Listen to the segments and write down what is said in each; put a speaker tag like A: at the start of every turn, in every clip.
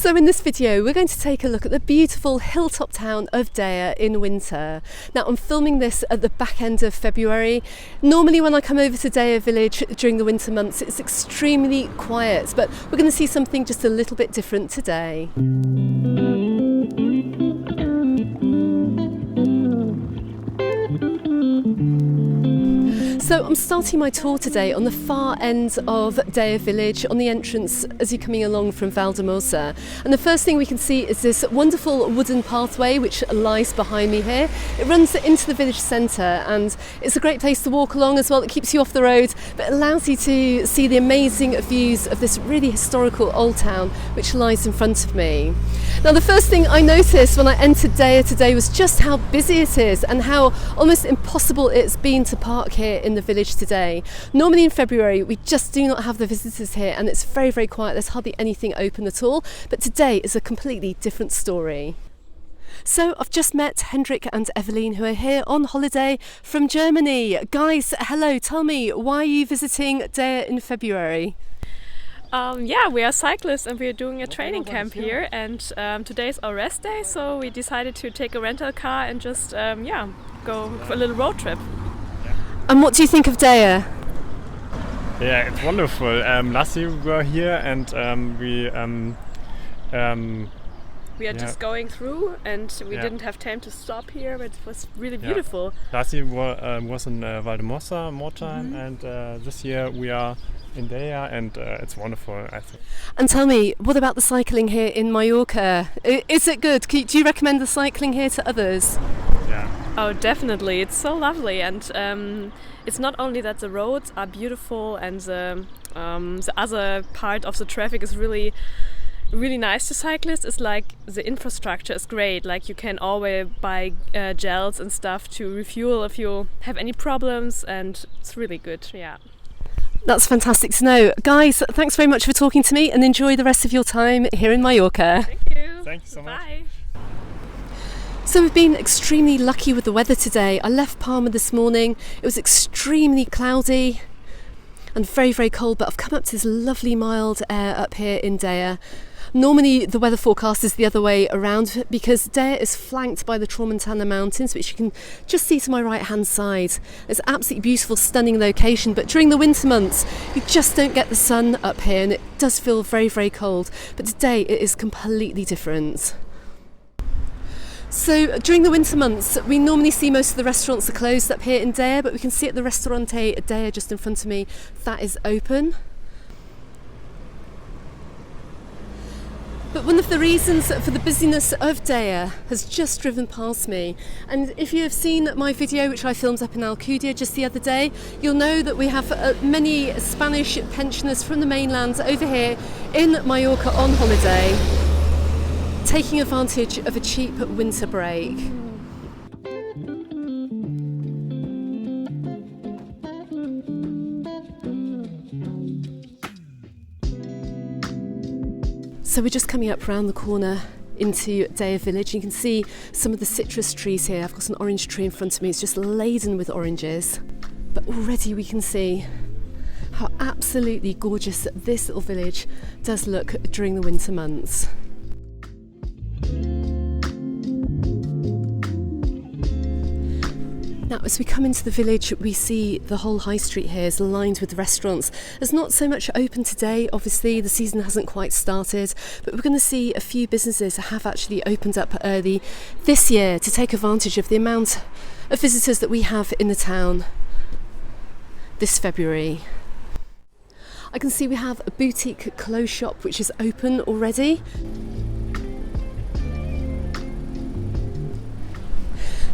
A: So in this video we're going to take a look at the beautiful hilltop town of Deya in winter. Now I'm filming this at the back end of February. Normally when I come over to Deya village during the winter months it's extremely quiet, but we're going to see something just a little bit different today. So I'm starting my tour today on the far end of Deya village, on the entrance as you're coming along from Valldemoss. And the first thing we can see is this wonderful wooden pathway which lies behind me here. It runs into the village centre and it's a great place to walk along as well. It keeps you off the road but it allows you to see the amazing views of this really historical old town which lies in front of me. Now the first thing I noticed when I entered Deya today was just how busy it is and how almost impossible it's been to park here in the village today. Normally in February we just do not have the visitors here and it's very, very quiet. There's hardly anything open at all, but today is a completely different story. So I've just met Hendrik and Evelyn who are here on holiday from Germany. Guys, hello, tell me, why are you visiting Deya in February?
B: Yeah, we are cyclists and we are doing a training camp here, and today is our rest day, so we decided to take a rental car and just go for a little road trip.
A: And what do you think of Deya?
C: Yeah, it's wonderful. Last year we were here and we
B: are just going through and we didn't have time to stop here, but it was really beautiful.
C: Last year was in Valldemoss more time, and this year we are in Deya and it's wonderful, I think.
A: And tell me, what about the cycling here in Mallorca? Is it good? Do you recommend the cycling here to others?
C: Yeah.
B: Oh, definitely. It's so lovely, and it's not only that the roads are beautiful and the other part of the traffic is really nice to cyclists. It's like the infrastructure is great. Like you can always buy gels and stuff to refuel if you have any problems, and it's really good. Yeah.
A: That's fantastic to know. Guys, thanks very much for talking to me and enjoy the rest of your time here in Mallorca.
B: Thank you.
C: Thank you so much.
B: Bye.
A: So we've been extremely lucky with the weather today. I left Palma this morning. It was extremely cloudy and very, very cold, but I've come up to this lovely mild air up here in Deya. Normally the weather forecast is the other way around because Deya is flanked by the Tramontana Mountains, which you can just see to my right hand side. It's an absolutely beautiful, stunning location, but during the winter months you just don't get the sun up here and it does feel very, very cold. But today it is completely different. So during the winter months we normally see most of the restaurants are closed up here in Deya, but we can see at the Restaurante Deya just in front of me that is open. But one of the reasons for the busyness of Deya has just driven past me, and if you have seen my video which I filmed up in Alcudia just the other day, you'll know that we have many Spanish pensioners from the mainland over here in Mallorca on holiday, taking advantage of a cheap winter break. So we're just coming up round the corner into Deya village. You can see some of the citrus trees here. I've got an orange tree in front of me. It's just laden with oranges. But already we can see how absolutely gorgeous this little village does look during the winter months. Now, as we come into the village, we see the whole high street here is lined with restaurants. There's not so much open today, obviously the season hasn't quite started, but we're going to see a few businesses have actually opened up early this year to take advantage of the amount of visitors that we have in the town this February. I can see we have a boutique clothes shop which is open already.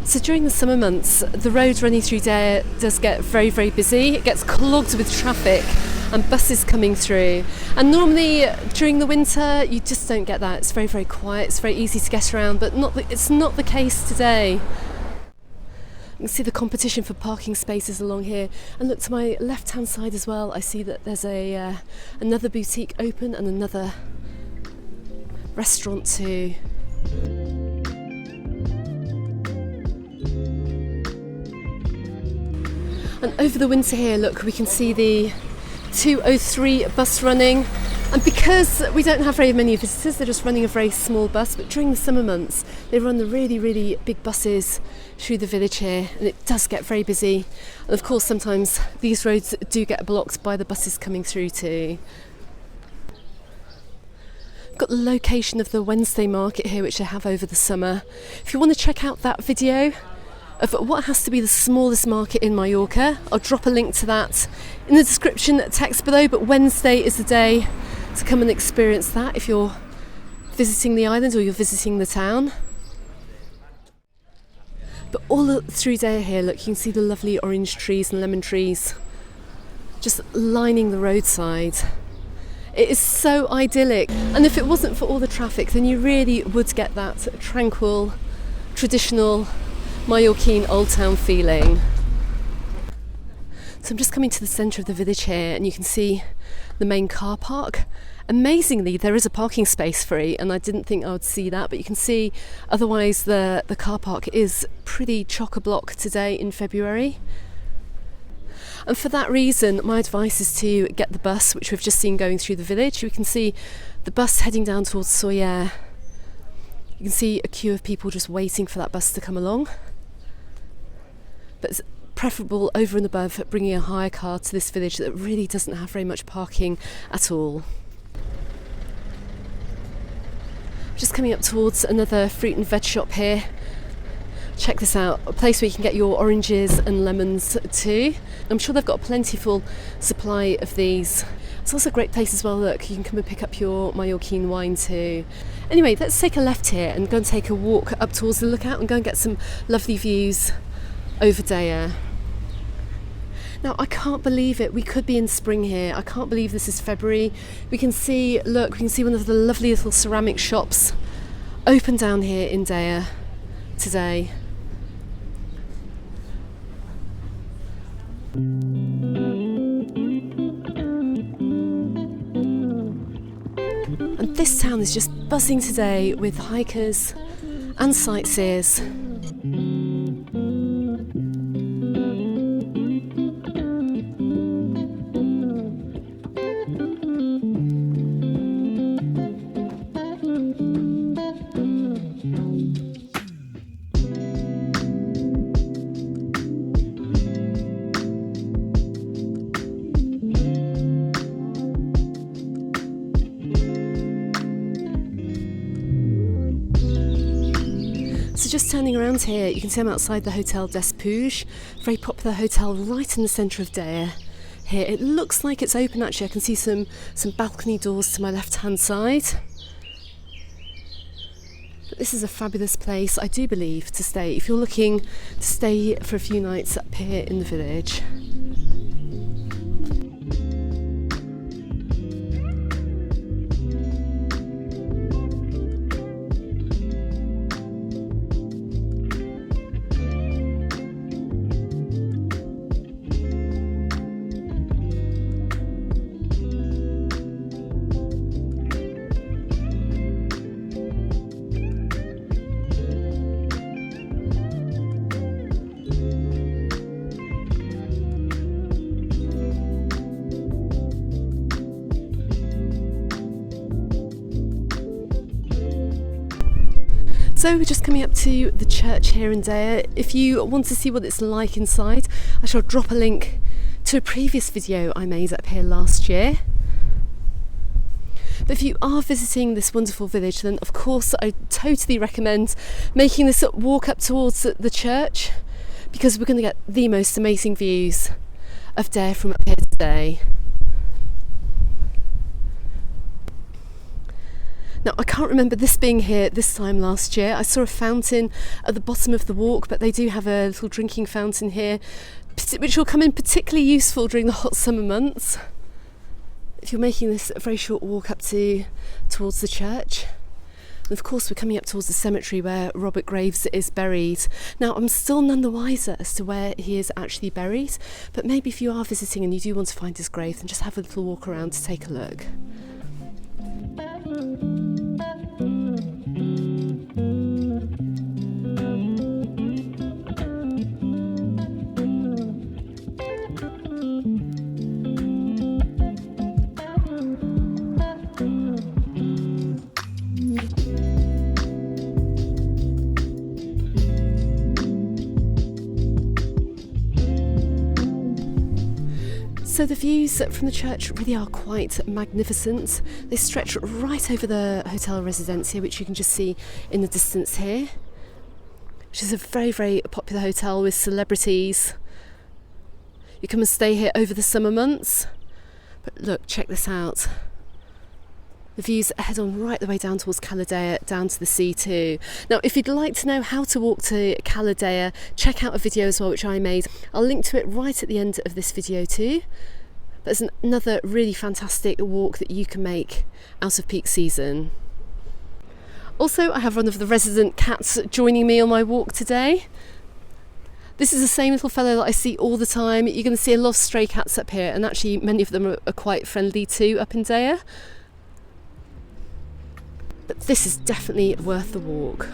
A: So during the summer months, the road running through Deya does get very, very busy. It gets clogged with traffic and buses coming through. And normally during the winter, you just don't get that. It's very, very quiet. It's very easy to get around, but it's not the case today. You can see the competition for parking spaces along here. And look to my left-hand side as well. I see that there's another boutique open and another restaurant too. And over the winter here, look, we can see the 203 bus running And because we don't have very many visitors, they're just running a very small bus, but during the summer months they run the really, really big buses through the village here, and it does get very busy. And of course sometimes these roads do get blocked by the buses coming through too. Got the location of the Wednesday market here, which I have over the summer. If you want to check out that video of what has to be the smallest market in Mallorca, I'll drop a link to that in the description text below, but Wednesday is the day to come and experience that if you're visiting the island or you're visiting the town. But all through Deya here, look, you can see the lovely orange trees and lemon trees just lining the roadside. It is so idyllic, and if it wasn't for all the traffic, then you really would get that tranquil, traditional Mallorquin old town feeling. So I'm just coming to the centre of the village here, and you can see the main car park. Amazingly, there is a parking space free, and I didn't think I would see that, but you can see otherwise the car park is pretty chock-a-block today in February. And for that reason, my advice is to get the bus, which we've just seen going through the village. We can see the bus heading down towards Soyer. You can see a queue of people just waiting for that bus to come along. But it's preferable over and above bringing a hire car to this village that really doesn't have very much parking at all. Just coming up towards another fruit and veg shop here. Check this out, a place where you can get your oranges and lemons too. I'm sure they've got a plentiful supply of these. It's also a great place as well, look, you can come and pick up your Mallorquin wine too. Anyway, let's take a left here and go and take a walk up towards the lookout and go and get some lovely views over Deya. Now, I can't believe it, we could be in spring here. I can't believe this is February. We can see, look, we can see one of the lovely little ceramic shops open down here in Deya today. And this town is just buzzing today with hikers and sightseers. So just turning around here, you can see I'm outside the Hotel des Puig, very popular hotel right in the centre of Deya. Here it looks like it's open actually. I can see some balcony doors to my left hand side. But this is a fabulous place, I do believe, to stay if you're looking to stay for a few nights up here in the village. So we're just coming up to the church here in Deya. If you want to see what it's like inside, I shall drop a link to a previous video I made up here last year. But if you are visiting this wonderful village, then of course I totally recommend making this walk up towards the church, because we're going to get the most amazing views of Deya from up here today. Now, I can't remember this being here this time last year. I saw a fountain at the bottom of the walk, but they do have a little drinking fountain here, which will come in particularly useful during the hot summer months, if you're making this a very short walk up towards the church. And of course, we're coming up towards the cemetery where Robert Graves is buried. Now, I'm still none the wiser as to where he is actually buried, but maybe if you are visiting and you do want to find his grave, then just have a little walk around to take a look. So the views from the church really are quite magnificent. They stretch right over the Hotel Residencia, which you can just see in the distance here, which is a very, very popular hotel with celebrities. You come and stay here over the summer months. But look, check this out. The views head on right the way down towards Cala Deia, down to the sea too. Now, if you'd like to know how to walk to Cala Deia, check out a video as well which I made. I'll link to it right at the end of this video too. There's another really fantastic walk that you can make out of peak season. Also, I have one of the resident cats joining me on my walk today. This is the same little fellow that I see all the time. You're going to see a lot of stray cats up here, and actually many of them are quite friendly too up in Deya. But this is definitely worth the walk.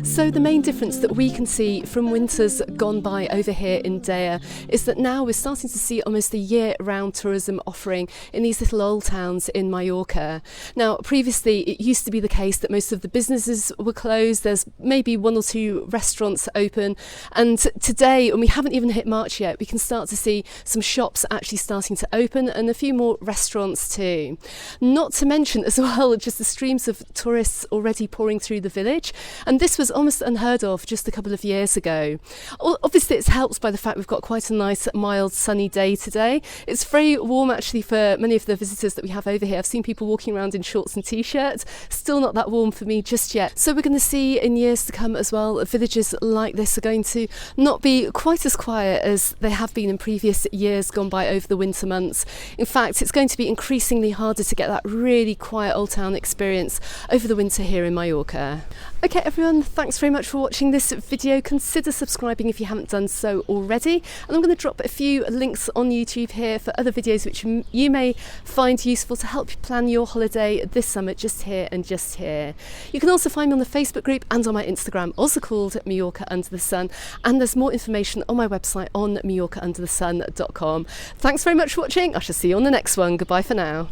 A: So the main difference that we can see from winters gone by over here in Deya is that now we're starting to see almost a year-round tourism offering in these little old towns in Mallorca. Now, previously it used to be the case that most of the businesses were closed. There's maybe one or two restaurants open, and today, and we haven't even hit March yet, we can start to see some shops actually starting to open and a few more restaurants too. Not to mention as well just the streams of tourists already pouring through the village, and this was almost unheard of just a couple of years ago. Obviously it's helped by the fact we've got quite a nice mild sunny day today. It's very warm actually for many of the visitors that we have over here. I've seen people walking around in shorts and t-shirts. Still not that warm for me just yet. So we're going to see in years to come as well, villages like this are going to not be quite as quiet as they have been in previous years gone by over the winter months. In fact, it's going to be increasingly harder to get that really quiet old town experience over the winter here in Mallorca. Okay everyone, thanks very much for watching this video. Consider subscribing if you haven't done so already, and I'm going to drop a few links on YouTube here for other videos which you may find useful to help you plan your holiday this summer, just here and just here. You can also find me on the Facebook group and on my Instagram, also called Mallorca Under the Sun, and there's more information on my website on majorcaunderthesun.com. Thanks very much for watching. I shall see you on the next one. Goodbye for now.